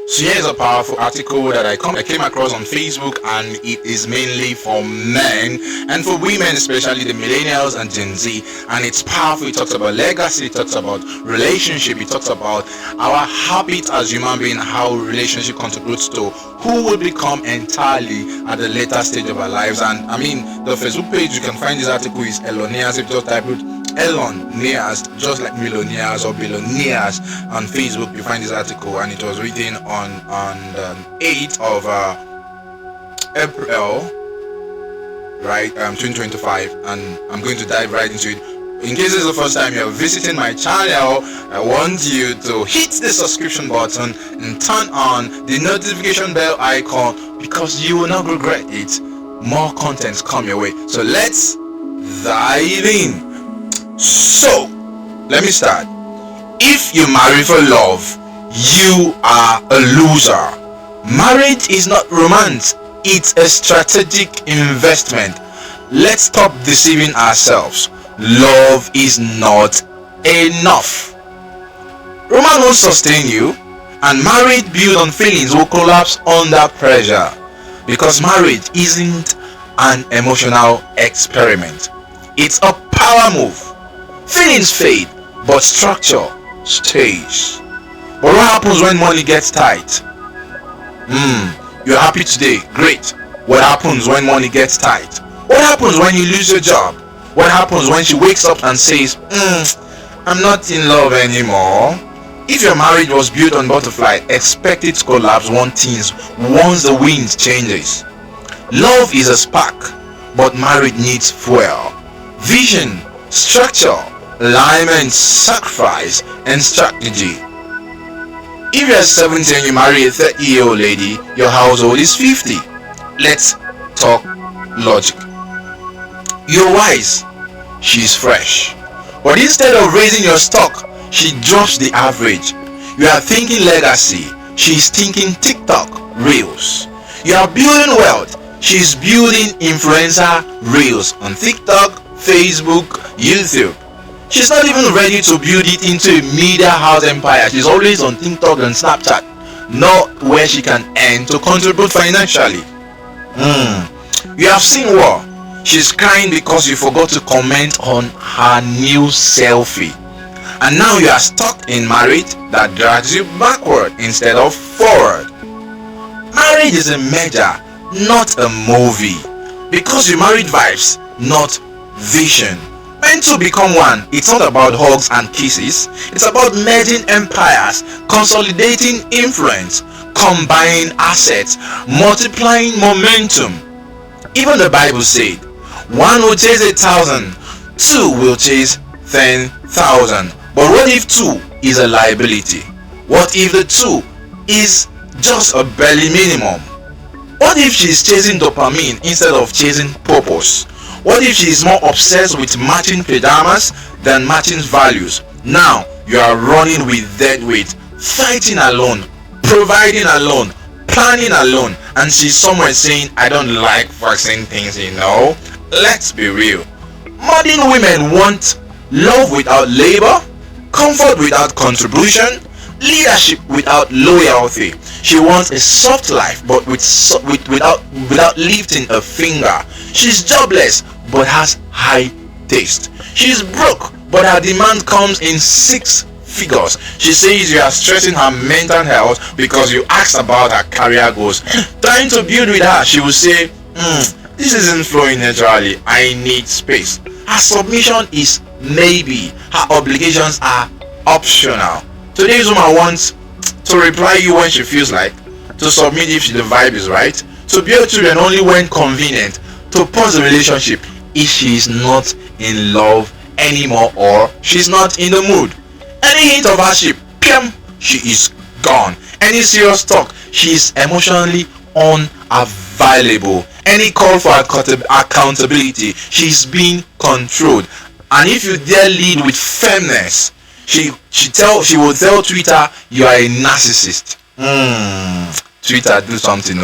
So here's a powerful article that I came across on Facebook, and it is mainly for men and for women, especially the millennials and Gen Z. And it's powerful. It talks about legacy, it talks about relationship, it talks about our habits as human beings, how relationship contributes to who will become entirely at the later stage of our lives. And I mean, the Facebook page you can find this article is Elonias. If you just type it Elon Nears, just like millionaires or billionaires on Facebook, you find this article, and it was written on the 8th of April, right, 2025, and I'm going to dive right into it. In case this is the first time you're visiting my channel, I want you to hit the subscription button and turn on the notification bell icon, because you will not regret it. More contents come your way. So let's dive in. So, let me start. If you marry for love, you are a loser. Marriage is not romance, it's a strategic investment. Let's stop deceiving ourselves. Love is not enough. Romance won't sustain you, and marriage built on feelings will collapse under pressure, because marriage isn't an emotional experiment. It's a power move. Feelings fade, but structure stays. But what happens when money gets tight? You're happy today, great. What happens when money gets tight? What happens when you lose your job? What happens when she wakes up and says, I'm not in love anymore? If your marriage was built on butterfly, expect it to collapse once the wind changes. Love is a spark, but marriage needs fuel. Vision, structure, alignment, sacrifice, and strategy. If you're 70 and you marry a 30-year-old lady, your household is 50. Let's talk logic. You're wise, she's fresh. But instead of raising your stock, she drops the average. You are thinking legacy, she's thinking TikTok reels. You are building wealth, she's building influencer reels on TikTok, Facebook, YouTube. She's not even ready to build it into a media house empire. She's always on TikTok and Snapchat, not where she can earn to contribute financially. You have seen war. She's crying because you forgot to comment on her new selfie. And now you are stuck in marriage that drags you backward instead of forward. Marriage is a merger, not a movie. Because you married vibes, not vision. When two become one, it's not about hugs and kisses. It's about merging empires, consolidating influence, combining assets, multiplying momentum. Even the Bible said, one will chase 1,000, two will chase 10,000. But what if two is a liability? What if the two is just a barely minimum? What if she's chasing dopamine instead of chasing purpose? What if she's more obsessed with matching pajamas than matching values? Now you are running with dead weight, fighting alone, providing alone, planning alone, and she's somewhere saying, I don't like fixing things, Let's be real. Modern women want love without labor, comfort without contribution, leadership without loyalty. She wants a soft life, but without lifting a finger. She's jobless, but has high taste. She's broke, but her demand comes in 6 figures. She says you are stressing her mental health because you asked about her career goals. Trying to build with her, she will say, this isn't flowing naturally, I need space. Her submission is maybe, her obligations are optional. Today's woman wants to reply you when she feels like, to submit if the vibe is right, to build children only when convenient, to pause the relationship if she's not in love anymore or she's not in the mood. Any hint of hardship, she is gone. Any serious talk, she's emotionally unavailable. Any call for accountability, she's being controlled. And if you dare lead with firmness, she will tell Twitter you are a narcissist. Twitter, do something.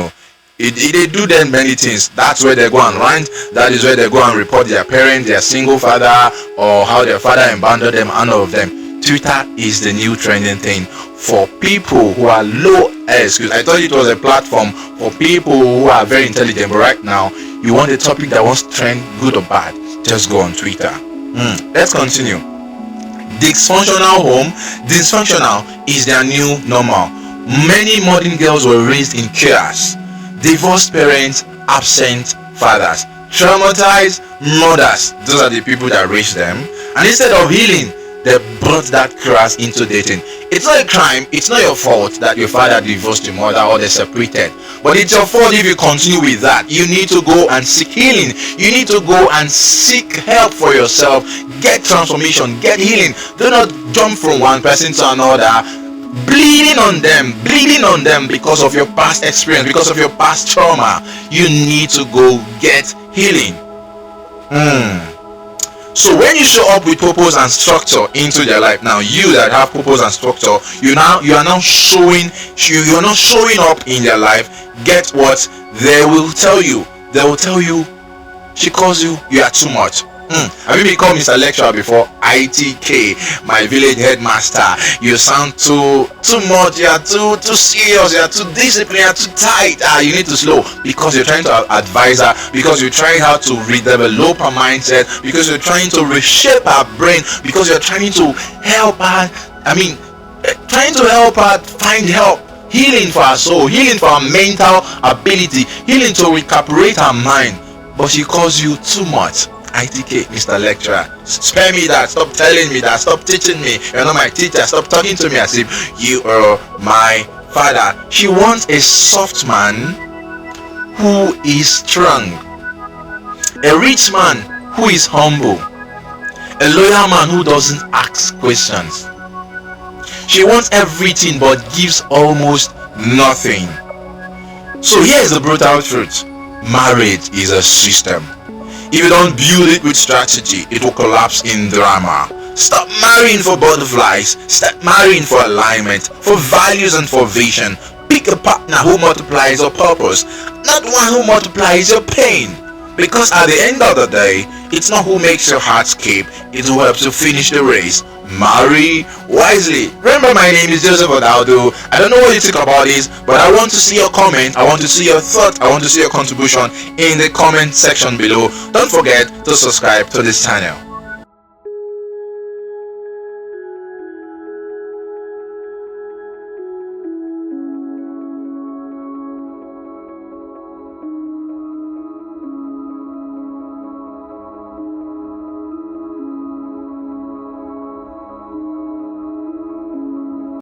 They do them many things. That's where they go and rant. That is where they go and report their parents, their single father, or how their father abandoned them, and all of them. Twitter is the new trending thing for people who are low Excuse, I thought it was a platform for people who are very intelligent, but right now you want a topic that wants to trend, good or bad, just go on Twitter. Let's continue. Dysfunctional home. Dysfunctional is their new normal. Many modern girls were raised in chaos. Divorced parents, absent fathers, traumatized mothers. Those are the people that raised them. And instead of healing, they brought that chaos into dating. It's not a crime, it's not your fault that your father divorced your mother or they separated. But it's your fault if you continue with that. You need to go and seek healing. You need to go and seek help for yourself. Get transformation, get healing. Do not jump from one person to another, bleeding on them because of your past experience, because of your past trauma. You need to go get healing. So when you show up with purpose and structure into their life, now you that have purpose and structure, you're not showing up in their life. Get what they will tell you? They will tell you, she calls you are too much. Have you become Mr. Lecturer before? ITK, my village headmaster. You sound too much. You are too serious. You are too disciplined. You are too tight. You need to slow, because you're trying to advise her, because you're trying how to redevelop her mindset, because you're trying to reshape her brain, because you're trying to help her. Trying to help her find help. Healing for her soul, healing for her mental ability, healing to recuperate her mind. But she calls you too much. ITK, Mr. Lecturer, spare me that, stop telling me that, stop teaching me, you're not my teacher, stop talking to me as if you are my father. She wants a soft man who is strong, a rich man who is humble, a loyal man who doesn't ask questions. She wants everything but gives almost nothing. So here's the brutal truth. Marriage is a system. If you don't build it with strategy, it will collapse in drama. Stop marrying for butterflies. Start marrying for alignment, for values and for vision. Pick a partner who multiplies your purpose, not one who multiplies your pain. Because at the end of the day, it's not who makes your heart skip, it's who helps you finish the race. Marry wisely. Remember, my name is Joseph Odaudu. I don't know what you think about this, but I want to see your comment, I want to see your thought, I want to see your contribution in the comment section below. Don't forget to subscribe to this channel.